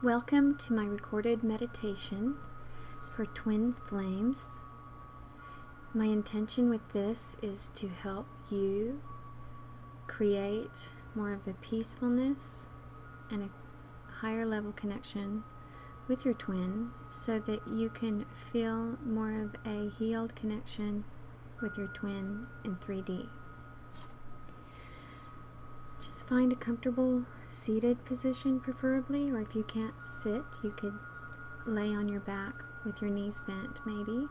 Welcome to my recorded meditation for twin flames. My intention with this is to help you create more of a peacefulness and a higher level connection with your twin so that you can feel more of a healed connection with your twin in 3D. Just find a comfortable seated position preferably, or if you can't sit, you could lay on your back with your knees bent maybe.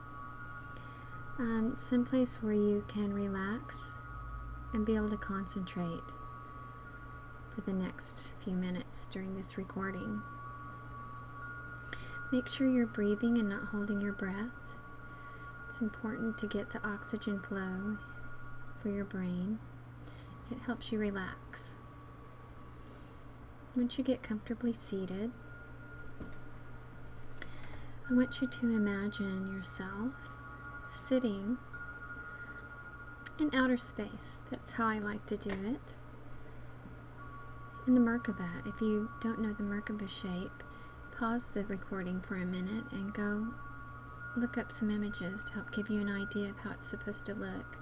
Someplace where you can relax and be able to concentrate for the next few minutes during this recording. Make sure you're breathing and not holding your breath. It's important to get the oxygen flow for your brain. It helps you relax. Once you get comfortably seated, I want you to imagine yourself sitting in outer space. That's how I like to do it. In the Merkaba. If you don't know the Merkaba shape, pause the recording for a minute and go look up some images to help give you an idea of how it's supposed to look,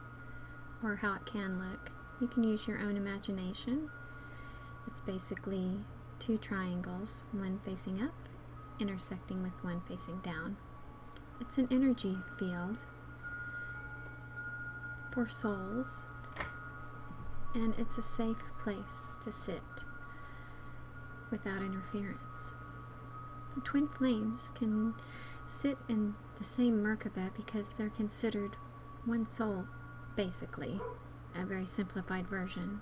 or how it can look. You can use your own imagination. It's basically two triangles, one facing up, intersecting with one facing down. It's an energy field for souls, and it's a safe place to sit without interference. Twin flames can sit in the same Merkaba because they're considered one soul, basically. A very simplified version.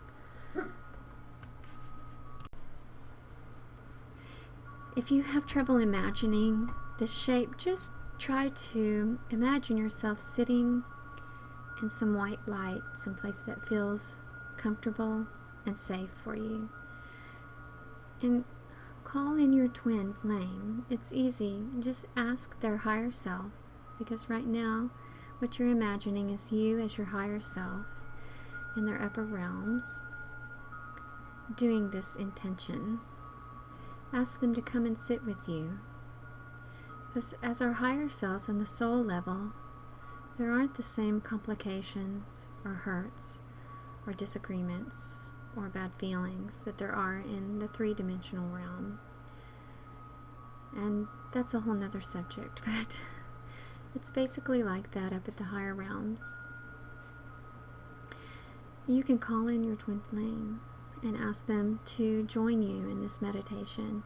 If you have trouble imagining this shape, just try to imagine yourself sitting in some white light, someplace that feels comfortable and safe for you. And call in your twin flame. It's easy. Just ask their higher self, because right now what you're imagining is you as your higher self in their upper realms doing this intention. Ask them to come and sit with you. Because as our higher selves on the soul level, there aren't the same complications or hurts or disagreements or bad feelings that there are in the three-dimensional realm. And that's a whole nother subject, but it's basically like that up at the higher realms. You can call in your twin flame and ask them to join you in this meditation,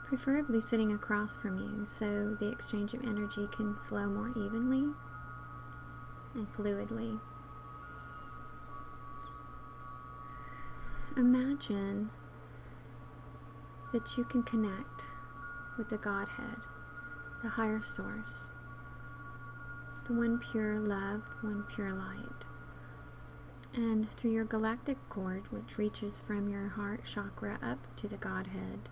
preferably sitting across from you so the exchange of energy can flow more evenly and fluidly. Imagine that you can connect with the Godhead, the higher source, the one pure love, one pure light. And through your galactic cord, which reaches from your heart chakra up to the Godhead,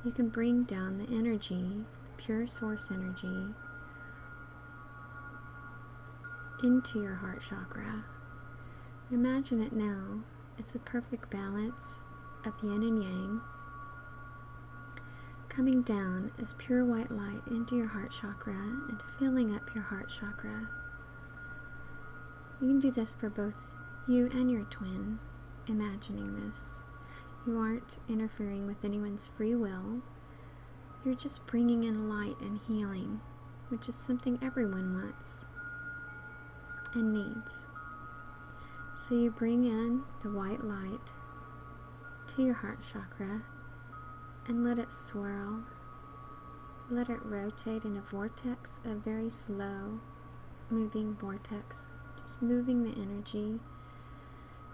you can bring down the energy, pure source energy, into your heart chakra. Imagine it now. It's a perfect balance of yin and yang, coming down as pure white light into your heart chakra and filling up your heart chakra. You can do this for both you and your twin, imagining this. You aren't interfering with anyone's free will. You're just bringing in light and healing, which is something everyone wants and needs. So you bring in the white light to your heart chakra and let it swirl. Let it rotate in a vortex, a very slow moving vortex, just moving the energy.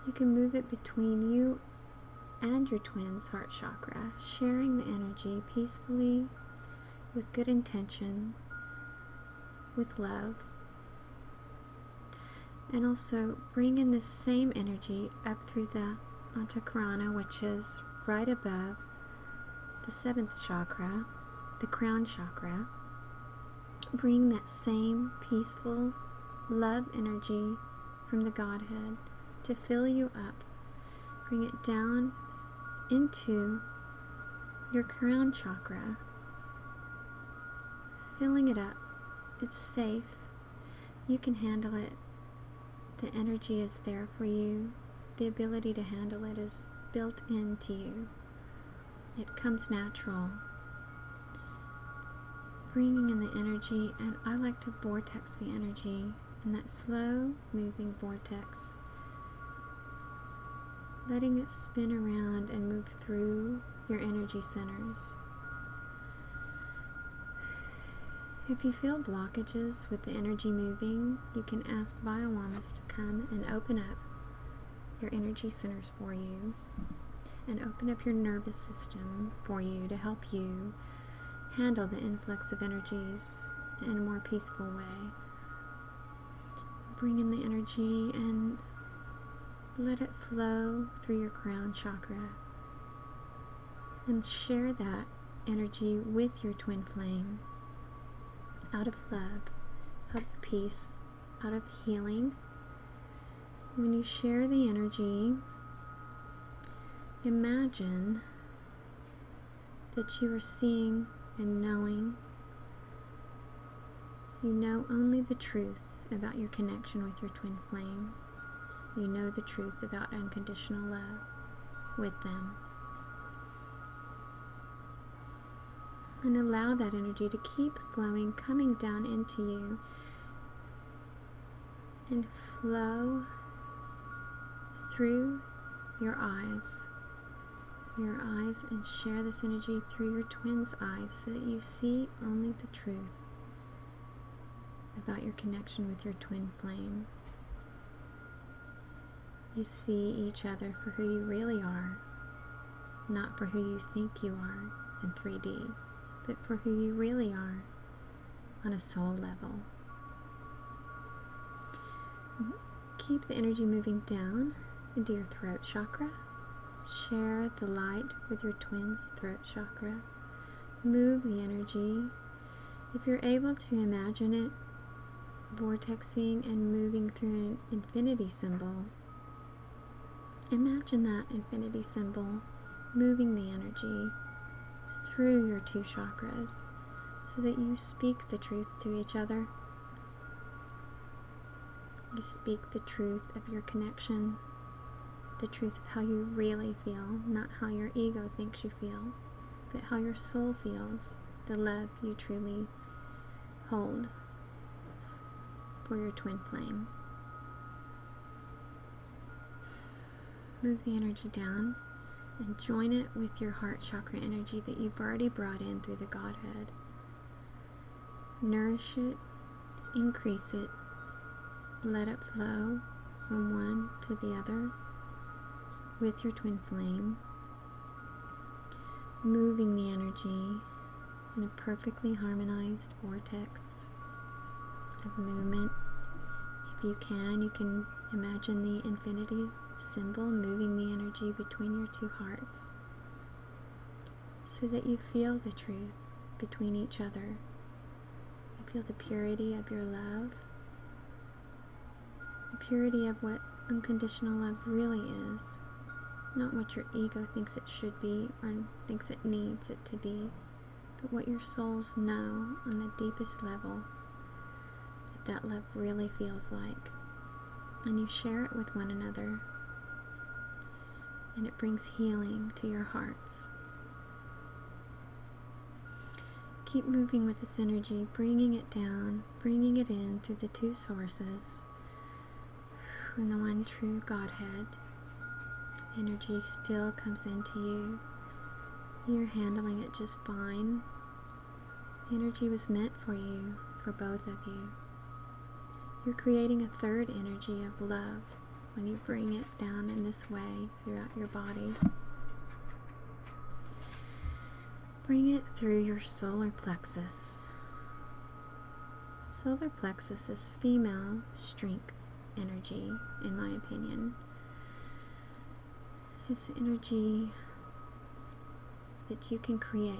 You can move it between you and your twin's heart chakra, sharing the energy peacefully, with good intention, with love. And also bring in this same energy up through the Antakarana, which is right above the 7th chakra, the crown chakra. Bring that same peaceful love energy from the Godhead to fill you up. Bring it down into your crown chakra, filling it up. It's safe. You can handle it. The energy is there for you. The ability to handle it is built into you. It comes natural. Bringing in the energy, and I like to vortex the energy in that slow moving vortex, letting it spin around and move through your energy centers. If you feel blockages with the energy moving, you can ask Biowamas to come and open up your energy centers for you and open up your nervous system for you to help you handle the influx of energies in a more peaceful way. Bring in the energy and let it flow through your crown chakra, and share that energy with your twin flame, out of love, out of peace, out of healing. When you share the energy, imagine that you are seeing and knowing. You know only the truth about your connection with your twin flame. You know the truth about unconditional love with them. And allow that energy to keep flowing, coming down into you, and flow through your eyes, and share this energy through your twin's eyes so that you see only the truth about your connection with your twin flame. You see each other for who you really are, not for who you think you are in 3D, but for who you really are on a soul level. Keep the energy moving down into your throat chakra. Share the light with your twin's throat chakra. Move the energy. If you're able to imagine it vortexing and moving through an infinity symbol, imagine that infinity symbol moving the energy through your two chakras so that you speak the truth to each other. You speak the truth of your connection, the truth of how you really feel, not how your ego thinks you feel, but how your soul feels, the love you truly hold for your twin flame. Move the energy down and join it with your heart chakra energy that you've already brought in through the Godhead. Nourish it, increase it, let it flow from one to the other with your twin flame, moving the energy in a perfectly harmonized vortex of movement. If you can imagine the infinity symbol moving the energy between your two hearts so that you feel the truth between each other. You feel the purity of your love, the purity of what unconditional love really is, not what your ego thinks it should be or thinks it needs it to be, but what your souls know on the deepest level that love really feels like. And you share it with one another, and it brings healing to your hearts. Keep moving with this energy, bringing it down, bringing it in through the two sources from the one true Godhead. The energy still comes into you. You're handling it just fine. The energy was meant for you, for both of you. You're creating a third energy of love when you bring it down in this way throughout your body. Bring it through your solar plexus. Solar plexus is female strength energy, in my opinion. It's energy that you can create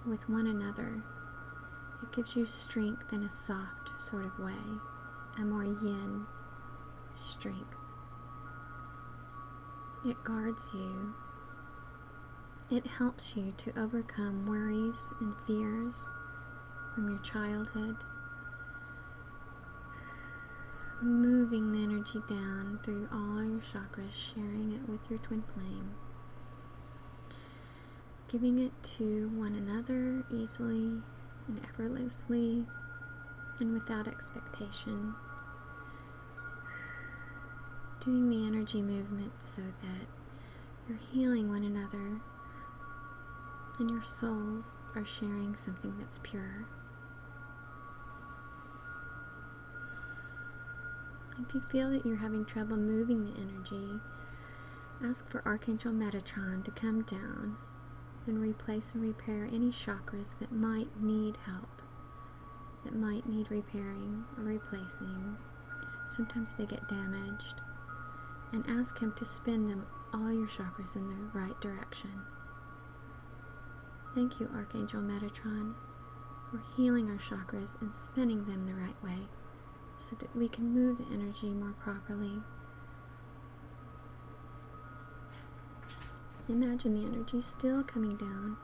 with one another. It gives you strength in a soft sort of way, a more yin strength. It guards you. It helps you to overcome worries and fears from your childhood, moving the energy down through all your chakras, sharing it with your twin flame, giving it to one another easily and effortlessly and without expectation, doing the energy movement so that you're healing one another and your souls are sharing something that's pure. If you feel that you're having trouble moving the energy, ask for Archangel Metatron to come down and replace and repair any chakras that might need help, that might need repairing or replacing. Sometimes they get damaged. And ask him to spin them, all your chakras, in the right direction. Thank you, Archangel Metatron, for healing our chakras and spinning them the right way so that we can move the energy more properly. Imagine the energy still coming down,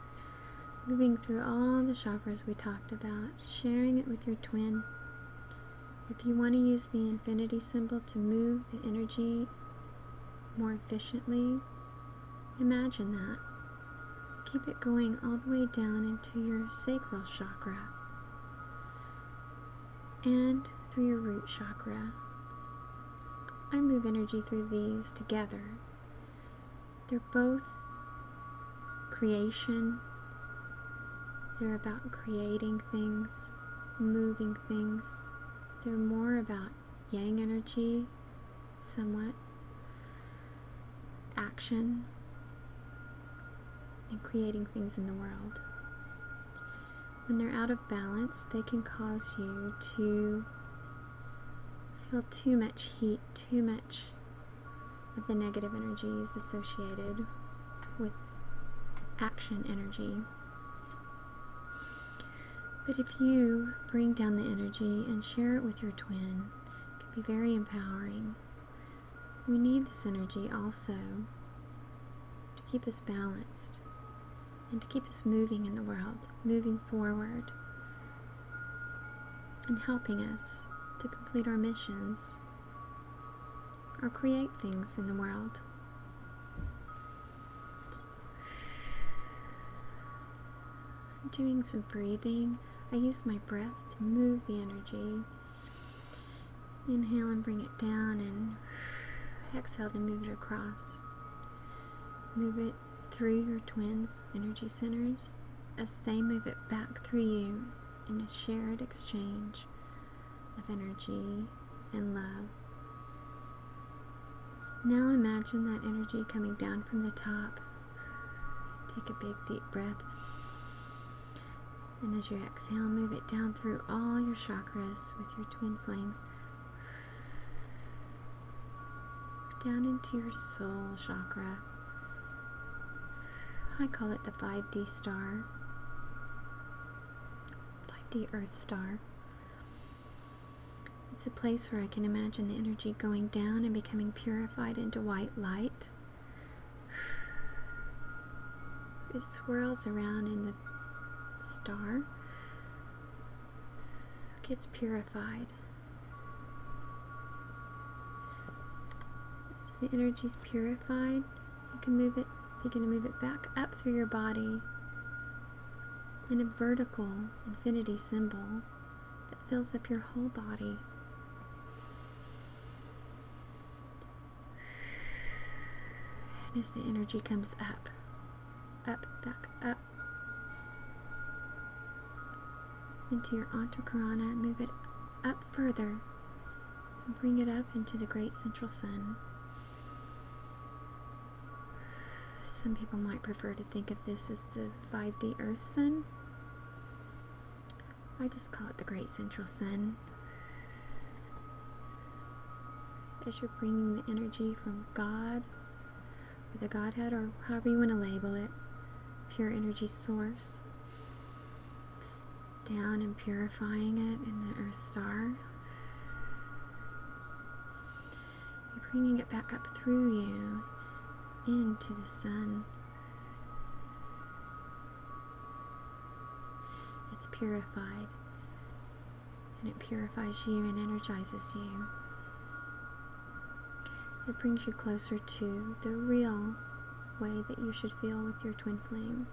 moving through all the chakras we talked about, sharing it with your twin. If you want to use the infinity symbol to move the energy more efficiently, imagine that. Keep it going all the way down into your sacral chakra and through your root chakra. I move energy through these together. They're both creation. They're about creating things, moving things. They're more about yang energy, somewhat, action, and creating things in the world. When they're out of balance, they can cause you to feel too much heat, too much of the negative energies associated with action energy. But if you bring down the energy and share it with your twin, it can be very empowering. We need this energy also to keep us balanced and to keep us moving in the world, moving forward, and helping us to complete our missions or create things in the world. Doing some breathing, I use my breath to move the energy. Inhale and bring it down, and exhale to move it across. Move it through your twins' energy centers as they move it back through you in a shared exchange of energy and love. Now imagine that energy coming down from the top. Take a big deep breath. And as you exhale, move it down through all your chakras with your twin flame. Down into your soul chakra. I call it the 5D star. 5D Earth star. It's a place where I can imagine the energy going down and becoming purified into white light. It swirls around in the star, gets purified. As the energy is purified, you can begin to move it back up through your body in a vertical infinity symbol that fills up your whole body. And as the energy comes up, back up, into your Antakarana, move it up further and bring it up into the great central sun. Some people might prefer to think of this as the 5D Earth sun. I just call it the great central sun. As you're bringing the energy from God, or the Godhead, or however you want to label it, pure energy source, down and purifying it in the Earth star. You're bringing it back up through you into the sun. purified, and it purifies you and energizes you. It brings you closer to the real way that you should feel with your twin flame.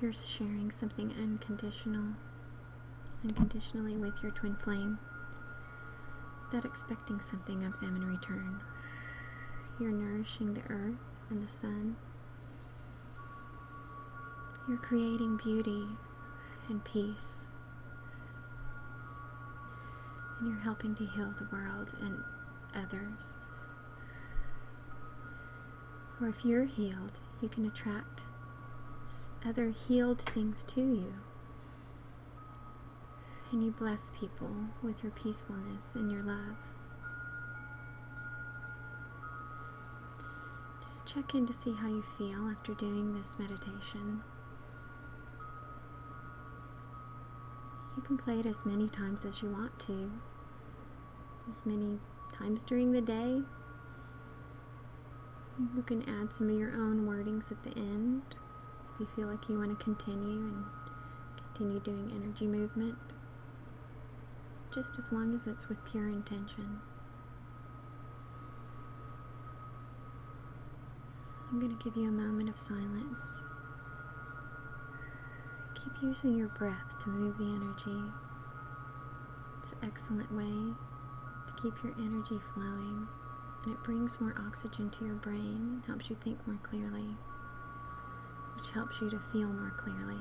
You're sharing something unconditionally with your twin flame, without expecting something of them in return. You're nourishing the earth and the sun. You're creating beauty and peace. And you're helping to heal the world and others. Or if you're healed, you can attract other healed things to you. And you bless people with your peacefulness and your love. Just check in to see how you feel after doing this meditation. You can play it as many times as you want to. As many times during the day. You can add some of your own wordings at the end if you feel like you want to continue doing energy movement. Just as long as it's with pure intention. I'm going to give you a moment of silence. Keep using your breath to move the energy. It's an excellent way to keep your energy flowing, and it brings more oxygen to your brain, helps you think more clearly, which helps you to feel more clearly.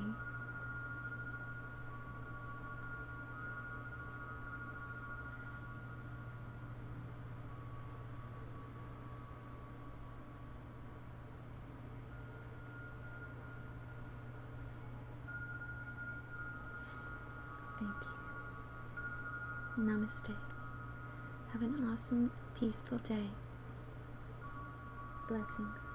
Thank you. Namaste. Have an awesome, peaceful day. Blessings.